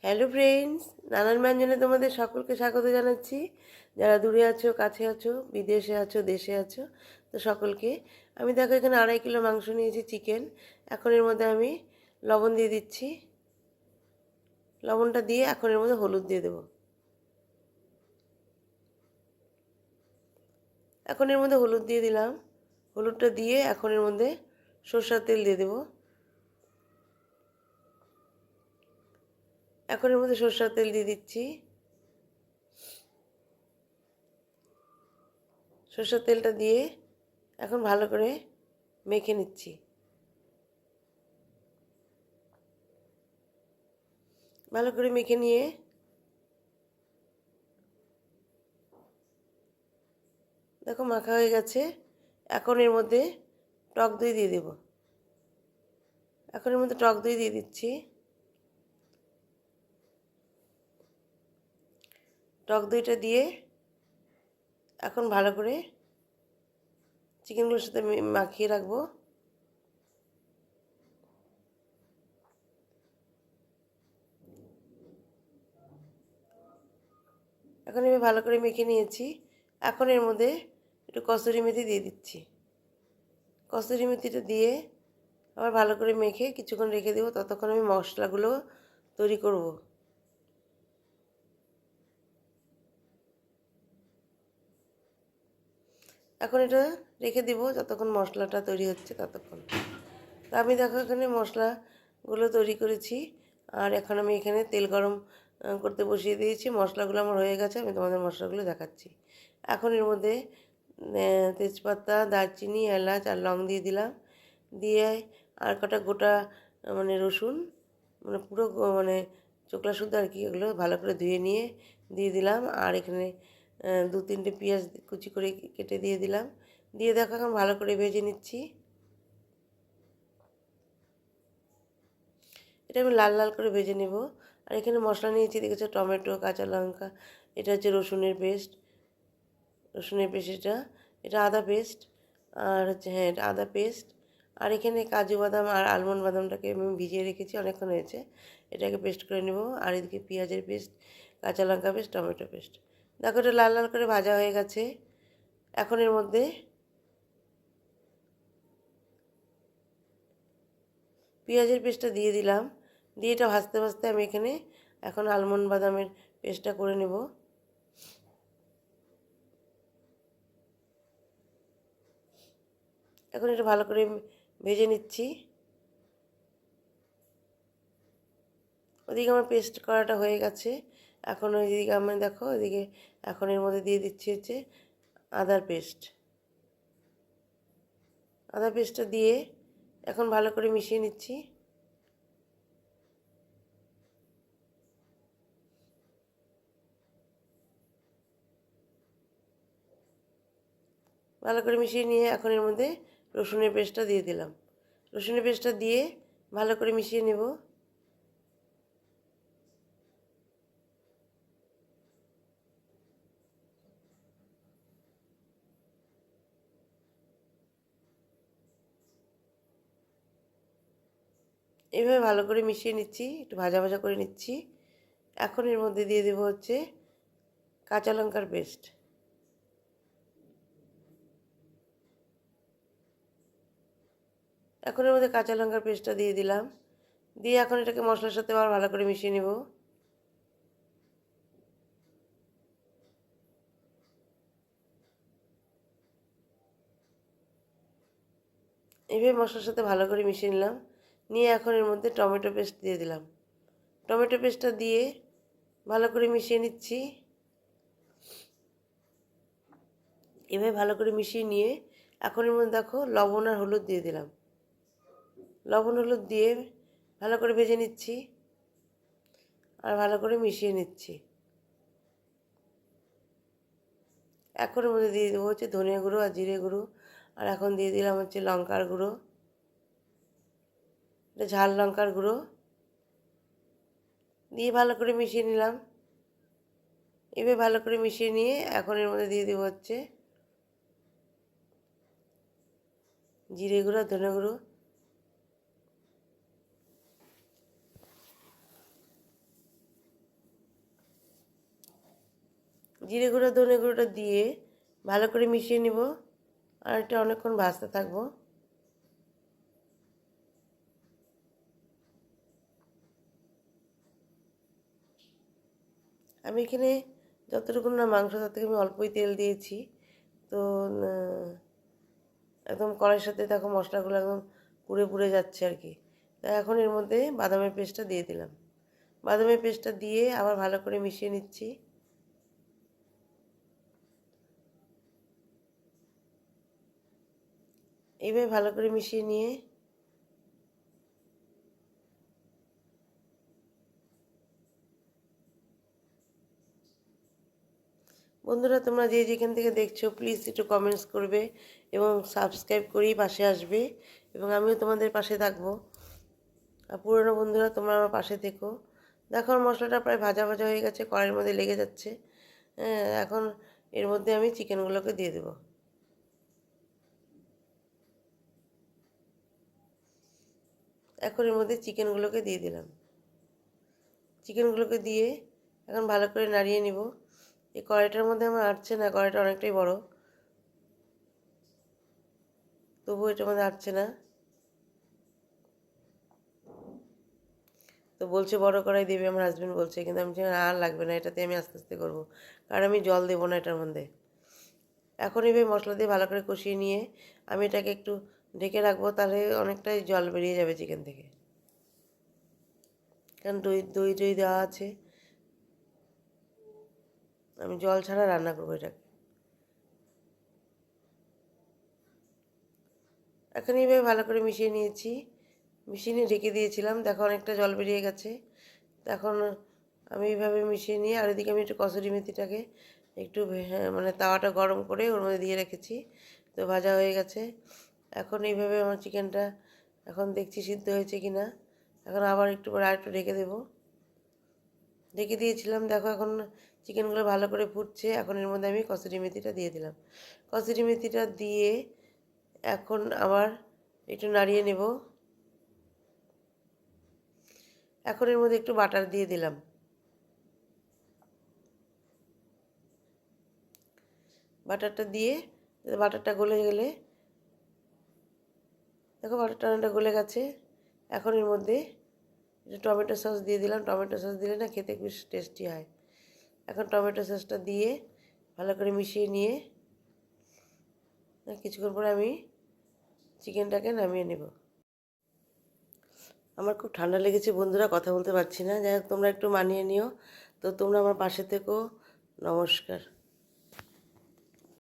Hello friends, নানান ব্যঞ্জনে তোমাদের সকলকে স্বাগত জানাচ্ছি। যারা দূরে আছো, কাছে আছো, বিদেশে আছো, দেশে আছো, তো সকলকে আমি দেখো এখানে 2.5 কিলো মাংস নিয়েছি, চিকেন। এখন এর মধ্যে আমি লবণ দিয়ে দিচ্ছি। লবণটা দিয়ে এখন এর মধ্যে হলুদ দিয়ে দেবো। এখন এর মধ্যে হলুদ দিয়ে দিলাম। হলুদটা দিয়ে এখন এর মধ্যে সরষের তেল দিয়ে দেবো। এখন এর মধ্যে সরষের তেল দিয়ে দিচ্ছি। সরষের তেলটা দিয়ে এখন ভালো করে মেখে নিচ্ছি। ভালো করে মেখে নিয়ে দেখো মাখা হয়ে গেছে। এখন এর মধ্যে টক দই দিয়ে দেব। এখন এর মধ্যে টক দই দিয়ে দিচ্ছি। টক দইটা দিয়ে এখন ভালো করে চিকেনগুলোর সাথে মাখিয়ে রাখবো। এখন আমি ভালো করে মেখে নিয়েছি। এখন এর মধ্যে একটু কসুরি মেথি দিয়ে দিচ্ছি। কসুরি মেথিটা দিয়ে আবার ভালো করে মেখে কিছুক্ষণ রেখে দেবো। ততক্ষণ আমি মশলাগুলো তৈরি করব। এখন এটা রেখে দেবো যতক্ষণ মশলাটা তৈরি হচ্ছে ততক্ষণ। তা আমি দেখো এখানে মশলাগুলো তৈরি করেছি। আর এখন আমি এখানে তেল গরম করতে বসিয়ে দিয়েছি। মশলাগুলো আমার হয়ে গেছে, আমি তোমাদের মশলাগুলো দেখাচ্ছি। এখন এর মধ্যে তেজপাতা, দারচিনি, এলাচ আর লং দিয়ে দিলাম। দিয়ে আর কটা গোটা মানে রসুন, মানে পুরো মানে চোকলা শুদ্ধ আর কি, এগুলো ভালো করে ধুয়ে নিয়ে দিয়ে দিলাম। আর এখানে 2-3টে পেঁয়াজ কুচি করে কেটে দিয়ে দিলাম। দিয়ে দেখো এখন ভালো করে ভেজে নিচ্ছি। এটা আমি লাল লাল করে ভেজে নেব। আর এখানে মশলা নিয়েছি, দেখেছো, টমেটো, কাঁচা লঙ্কা, এটা হচ্ছে রসুনের পেস্ট। এটা এটা আদা পেস্ট। আর হচ্ছে, হ্যাঁ, এটা আদা পেস্ট। আর এখানে কাজু বাদাম আর আলমন্ড বাদামটাকে আমি ভিজিয়ে রেখেছি, অনেকক্ষণ হয়েছে। এটাকে পেস্ট করে নেব। আর এদিকে পেঁয়াজের পেস্ট, কাঁচা লঙ্কা পেস্ট, টমেটো পেস্ট। দেখো এটা লাল লাল করে ভাজা হয়ে গেছে। এখন এর মধ্যে পেঁয়াজের পেস্টটা দিয়ে দিলাম। দিয়ে এটা ভাজতে ভাজতে আমি এখানে এখন আলমন্ড বাদামের পেস্টটা করে নেব। এখন এটা ভালো করে ভেজে নিচ্ছি। ওদিকে আমার পেস্ট করাটা হয়ে গেছে। এখন ওইদিকে আমি দেখো, ওইদিকে এখন এর মধ্যে দিয়ে দিচ্ছি হচ্ছে আদার পেস্ট। আদা পেস্টটা দিয়ে এখন ভালো করে মিশিয়ে নিচ্ছি। ভালো করে মিশিয়ে নিয়ে এখন এর মধ্যে রসুনের পেস্টটা দিয়ে দিলাম। রসুনের পেস্টটা দিয়ে ভালো করে মিশিয়ে নেব। এইভাবে ভালো করে মিশিয়ে নিচ্ছি, একটু ভাজা ভাজা করে নিচ্ছি। এখন এর মধ্যে দিয়ে দেবো হচ্ছে কাঁচা লঙ্কার পেস্ট। এখন এর মধ্যে কাঁচা লঙ্কার পেস্টটা দিয়ে দিলাম। দিয়ে এখন এটাকে মশলার সাথে আবার ভালো করে মিশিয়ে নেব। এইভাবে মশলার সাথে ভালো করে মিশিয়ে নিলাম। নিয়ে এখন এর মধ্যে টমেটো পেস্ট দিয়ে দিলাম। টমেটো পেস্টটা দিয়ে ভালো করে মিশিয়ে নিচ্ছি। এভাবে ভালো করে মিশিয়ে নিয়ে এখন এর মধ্যে দেখো লবণ আর হলুদ দিয়ে দিলাম। লবণ হলুদ দিয়ে ভালো করে ভেজে নিচ্ছি আর ভালো করে মিশিয়ে নিচ্ছি। এখন এর মধ্যে দিয়ে দেবো হচ্ছে ধনিয়া গুঁড়ো আর জিরে গুঁড়ো। আর এখন দিয়ে দিলাম হচ্ছে লঙ্কার গুঁড়ো, এটা ঝাল লঙ্কার গুঁড়ো। দিয়ে ভালো করে মিশিয়ে নিলাম। এভাবে ভালো করে মিশিয়ে নিয়ে এখন এর মধ্যে দিয়ে দেবো হচ্ছে জিরে গুঁড়ো, ধনে গুঁড়ো। জিরে গুঁড়ো ধনে গুঁড়োটা দিয়ে ভালো করে মিশিয়ে নিব আর এটা অনেকক্ষণ ভাজতে থাকবো। আমি এখানে যতটুকু না মাংস তার থেকে আমি অল্পই তেল দিয়েছি। তো একদম কড়াইয়ের সাথে দেখো মশলাগুলো একদম পুড়ে পুড়ে যাচ্ছে আর কি। তো এখন এর মধ্যে বাদামের পেস্টটা দিয়ে দিলাম। বাদামের পেস্টটা দিয়ে আবার ভালো করে মিশিয়ে নিচ্ছি। এইভাবে ভালো করে মিশিয়ে নিয়ে বন্ধুরা, তোমরা যে যেখান থেকে দেখছো প্লিজ একটু কমেন্টস করবে এবং সাবস্ক্রাইব করেই পাশে আসবে এবং আমিও তোমাদের পাশে থাকবো। আর পুরনো বন্ধুরা তোমরা আমার পাশে থেকো। দেখো আমার মশলাটা প্রায় ভাজা ভাজা হয়ে গেছে, কড়াইয়ের মধ্যে লেগে যাচ্ছে। হ্যাঁ, এখন এর মধ্যে আমি চিকেনগুলোকে দিয়ে দেবো। এখন এর মধ্যে চিকেনগুলোকে দিয়ে দিলাম। চিকেনগুলোকে দিয়ে এখন ভালো করে নাড়িয়ে নিব। এই কড়াইটার মধ্যে আমার আটছে না, কড়াইটা অনেকটাই বড়, তবুও এটার মধ্যে আটছে না। তো বলছে বড় কড়াই দেবে আমার হাজব্যান্ড বলছে, কিন্তু আমি আর লাগবে না, এটাতে আমি আস্তে আস্তে করবো, কারণ আমি জল দেবো না এটার মধ্যে। এখন এভাবে মশলা দিয়ে ভালো করে কষিয়ে নিয়ে আমি এটাকে একটু ঢেকে রাখবো, তাহলে অনেকটাই জল বেরিয়ে যাবে চিকেন থেকে, কারণ দই দই দই দেওয়া আছে। আমি জল ছাড়া রান্না করবো এটাকে। এখন এইভাবে ভালো করে মিশিয়ে নিয়েছি, মিশিয়ে নিয়ে ঢেকে দিয়েছিলাম, দেখো অনেকটা জল বেরিয়ে গেছে। এখন আমি এইভাবে মিশিয়ে নিয়ে আর এদিকে আমি একটু কসুরি মেথিটাকে একটু মানে তাওয়াটা গরম করে ওর মধ্যে দিয়ে রেখেছি, তো ভাজা হয়ে গেছে। এখন এইভাবে আমার চিকেনটা এখন দেখছি সিদ্ধ হয়েছে কি না। এখন আবার একটু পরে আরেকটু ঢেকে দেবো। ঢেকে দিয়েছিলাম, দেখো এখন চিকেনগুলো ভালো করে ফুটছে। এখন এর মধ্যে আমি কসুরি মেথিটা দিয়ে দিলাম। কসুরি মেথিটা দিয়ে এখন আবার একটু নাড়িয়ে নেব। এখন এর মধ্যে একটু বাটার দিয়ে দিলাম। বাটারটা দিয়ে বাটারটা গলে গেলে দেখো বাটারটা অনেকটা গলে গেছে। এখন এর মধ্যে একটু টমেটো সস দিয়ে দিলাম। টমেটো সস দিলে না খেতে বেশ টেস্টি হয়। এখন টমেটো সসটা দিয়ে ভালো করে মিশিয়ে নিয়ে কিছুক্ষণ পরে আমি চিকেনটাকে নামিয়ে নেব। আমার খুব ঠান্ডা লেগেছে বন্ধুরা, কথা বলতে পারছি না। যাই হোক, তোমরা একটু মানিয়ে নিও। তো তোমরা আমার পাশে থেকো। নমস্কার।